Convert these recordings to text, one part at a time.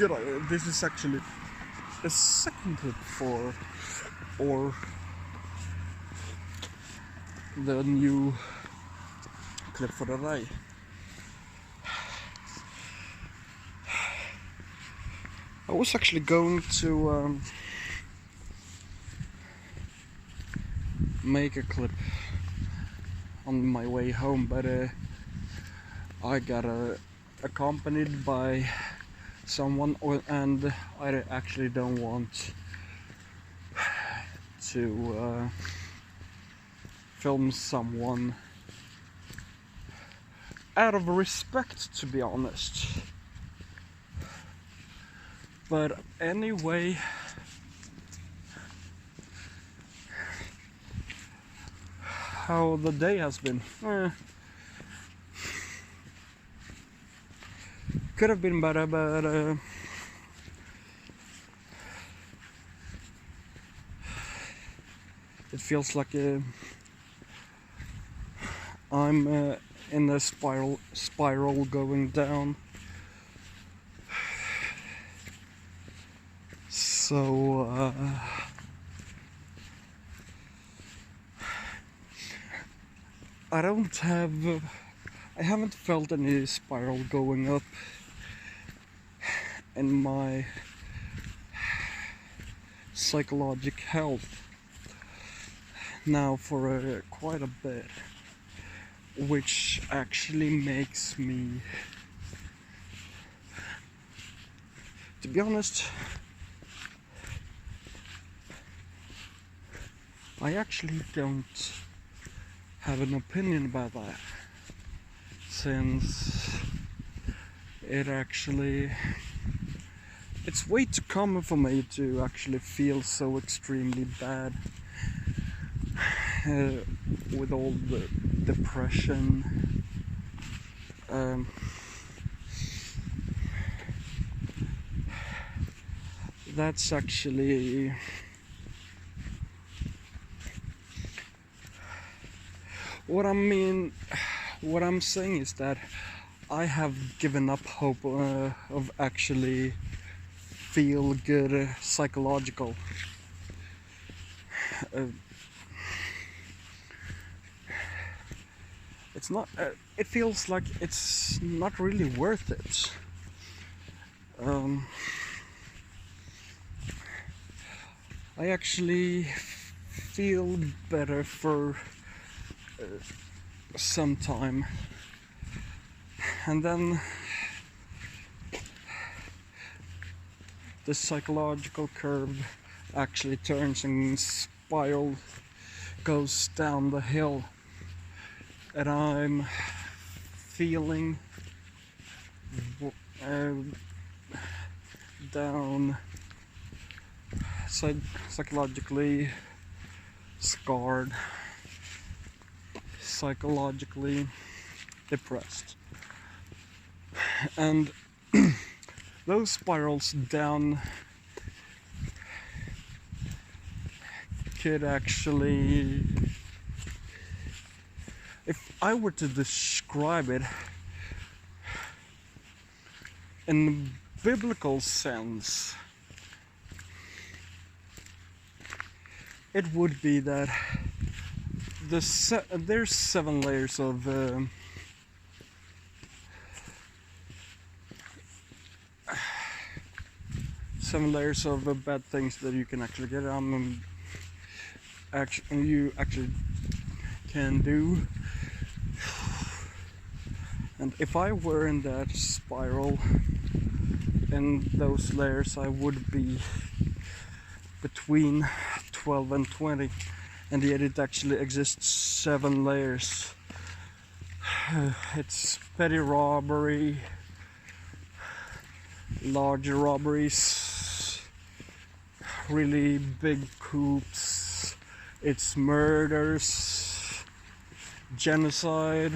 good. This is actually the second clip or the new clip for the day. I was actually going to make a clip on my way home, but I got accompanied by someone, and I actually don't want to film someone out of respect, to be honest. But anyway, how the day has been. Could have been better, but it feels like I'm in a spiral going down. So I haven't felt any spiral going up in my psychological health now for quite a bit, which actually makes me, to be honest, I actually don't have an opinion about that, since it's way too common for me to actually feel so extremely bad with all the depression. That's actually what I'm saying is that I have given up hope of actually feel good psychological. It's not. It feels like it's not really worth it. I actually feel better for some time, and then the psychological curve actually turns and goes down the hill, and I'm feeling down, psychologically scarred, psychologically depressed, and those spirals down could actually, if I were to describe it in biblical sense, it would be that there's 7 layers of bad things that you can actually get on, you actually can do. And if I were in that spiral, in those layers, I would be between 12 and 20, and yet it actually exists 7 layers. It's petty robbery, larger robberies, really big coups, it's murders, genocide,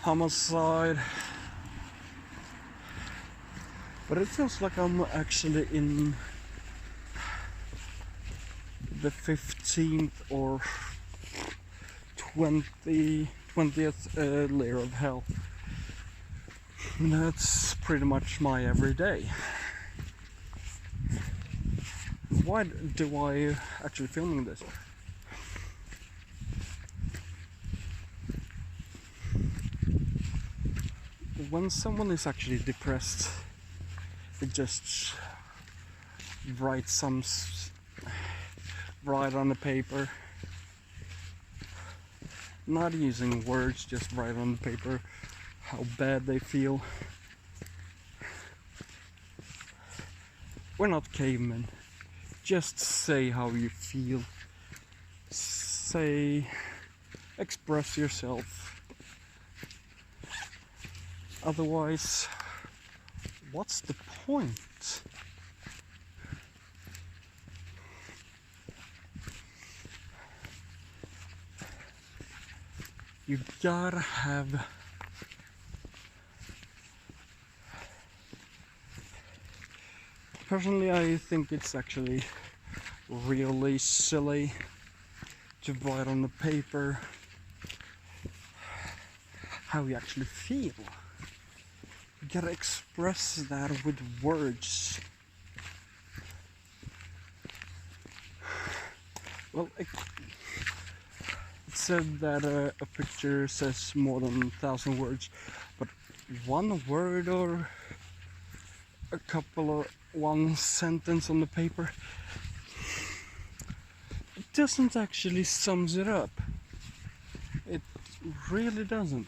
homicide. But it feels like I'm actually in the 15th or 20th layer of hell. That's pretty much my everyday. Why do I actually filming this? When someone is actually depressed, they just write on the paper, not using words, just write on the paper how bad they feel. We're not cavemen. Just say how you feel. Express yourself. Otherwise, what's the point? You gotta have personally, I think it's actually really silly to write on the paper how you actually feel. You gotta express that with words. Well, it said that a picture says more than 1,000 words, but one word or one sentence on the paper, it doesn't actually sums it up. It really doesn't.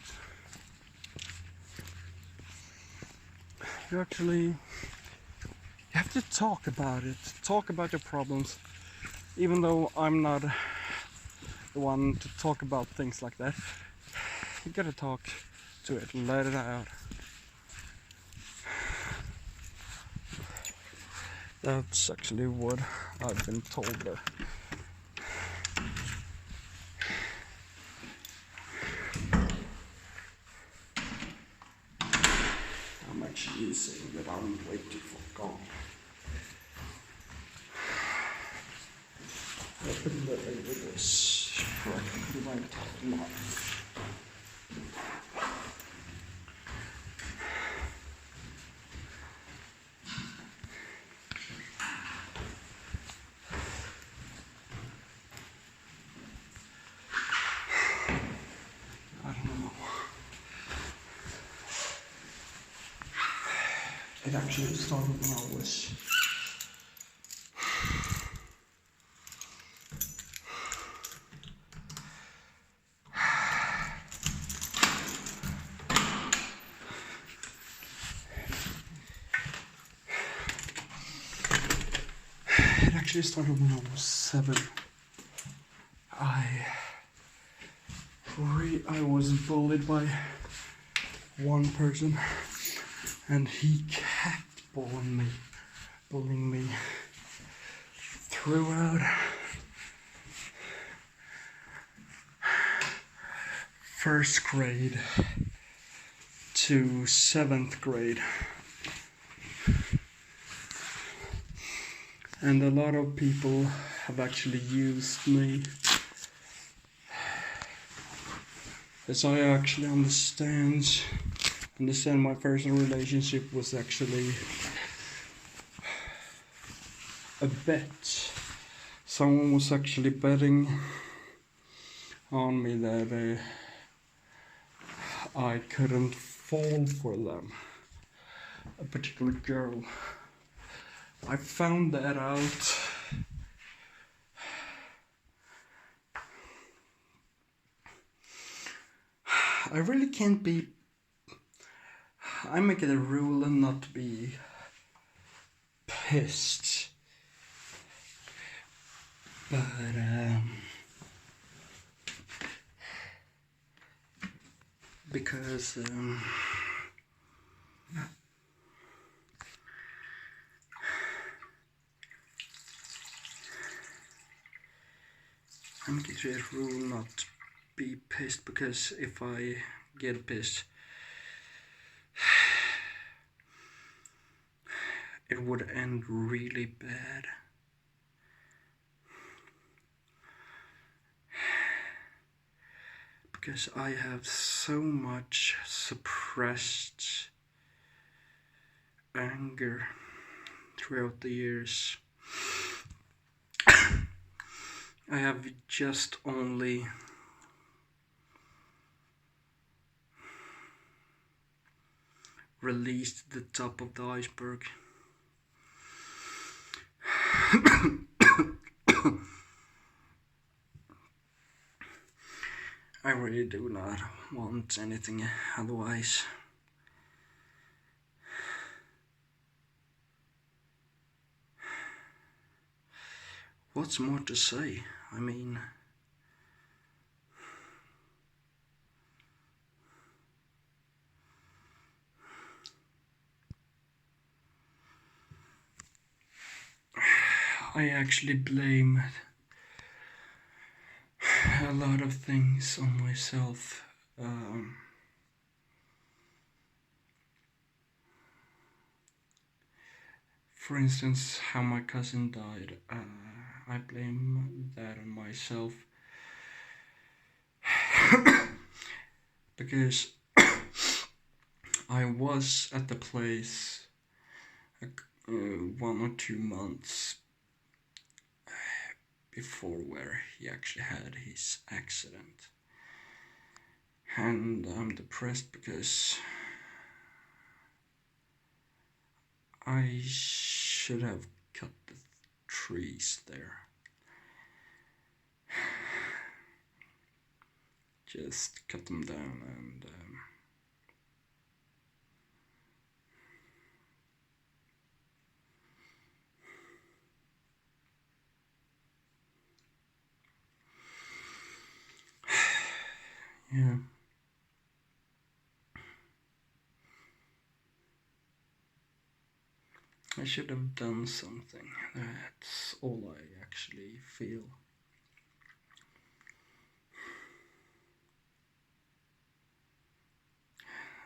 You have to talk about it, talk about your problems, even though I'm not the one to talk about things like that. You gotta talk to it, let it out. That's actually what I've been told there. I'm actually saying that I'm way too far gone. Open the with this practically my entire life. I don't know. It actually started when I was when I was 7. I was bullied by one person, and he kept bullying me throughout first grade to 7th grade. And a lot of people have actually used me, as I actually understand my first relationship was actually a bet. Someone was actually betting on me that I couldn't fall for them, a particular girl. I found that out I really can't be. I make it a rule not to be pissed, but because I make it a rule not to be pissed, because if I get pissed, it would end really bad. Because I have so much suppressed anger throughout the years. I have just only released the top of the iceberg. I really do not want anything otherwise. What's more to say? I mean, I actually blame a lot of things on myself. For instance, how my cousin died. I blame that on myself. Because I was at the place 1 or 2 months before where he actually had his accident. And I'm depressed because I should have cut the trees there. Just cut them down and yeah. I should have done something. That's all I actually feel.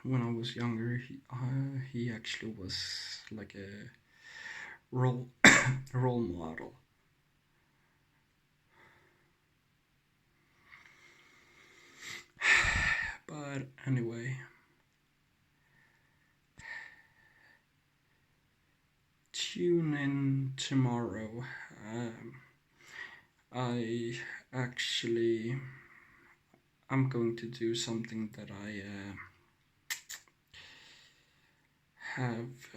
When I was younger, he actually was like a role model. But anyway, tune in tomorrow. I'm going to do something that I have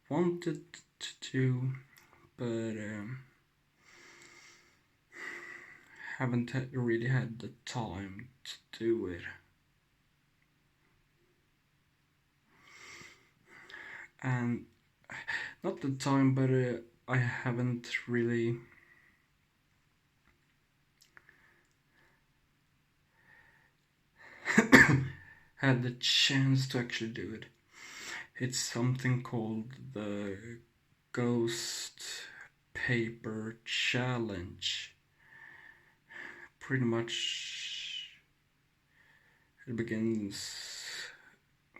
wanted to do, but haven't really had the time to do it. And not the time, but I haven't really had the chance to actually do it. It's something called the Ghost Paper Challenge. Pretty much it begins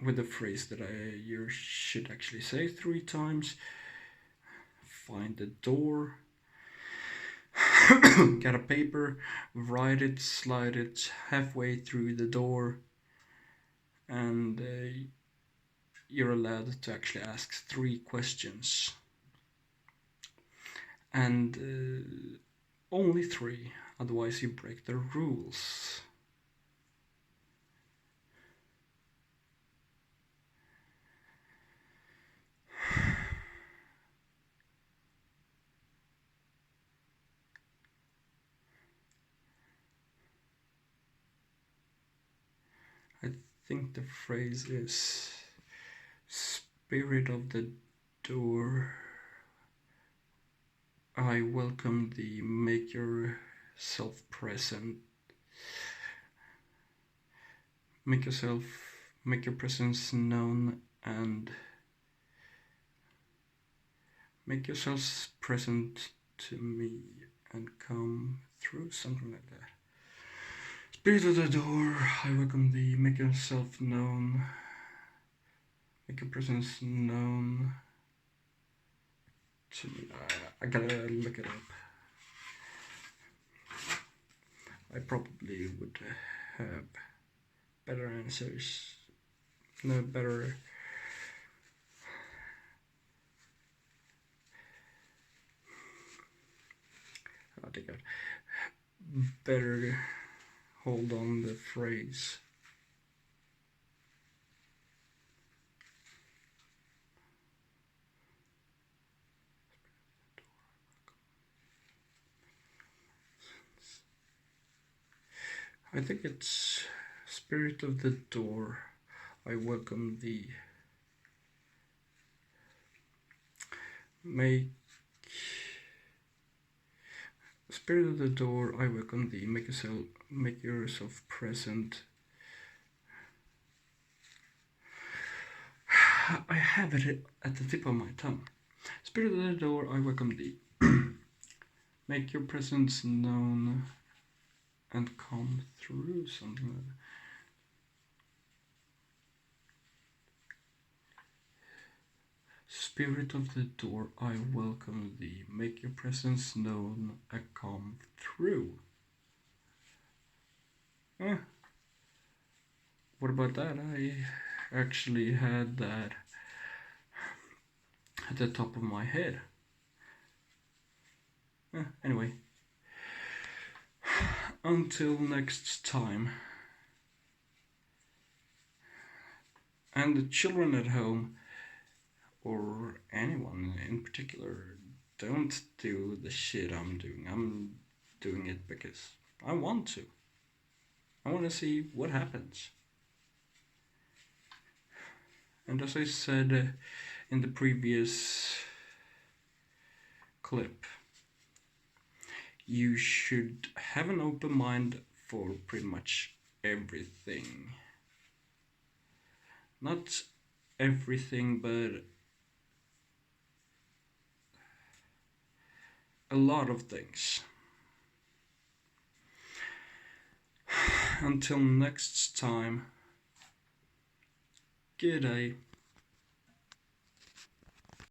with the phrase that you should actually say 3 times. Find the door, get a paper, write it, slide it halfway through the door, and you're allowed to actually ask 3 questions. And only 3, otherwise you break the rules. I think the phrase is "Spirit of the door, I welcome thee, make yourself present. Make your presence known and make yourselves present to me and come through," something like that. Spirit of the door, I welcome thee, make yourself known, make your presence known to me. I gotta look it up. I probably would have better answers, no better better hold on the phrase. I think it's Spirit of the door, I welcome thee. Spirit of the door, I welcome thee. Make yourself present. I have it at the tip of my tongue. Spirit of the door, I welcome thee. Make your presence known and come through, something like that. Spirit of the door, I welcome thee. Make your presence known and come through. What about that? I actually had that at the top of my head. Anyway, until next time. And the children at home, or anyone in particular, don't do the shit I'm doing. I'm doing it because I want to. I want to see what happens. And as I said in the previous clip, you should have an open mind for pretty much everything. Not everything, but a lot of things. Until next time, good day.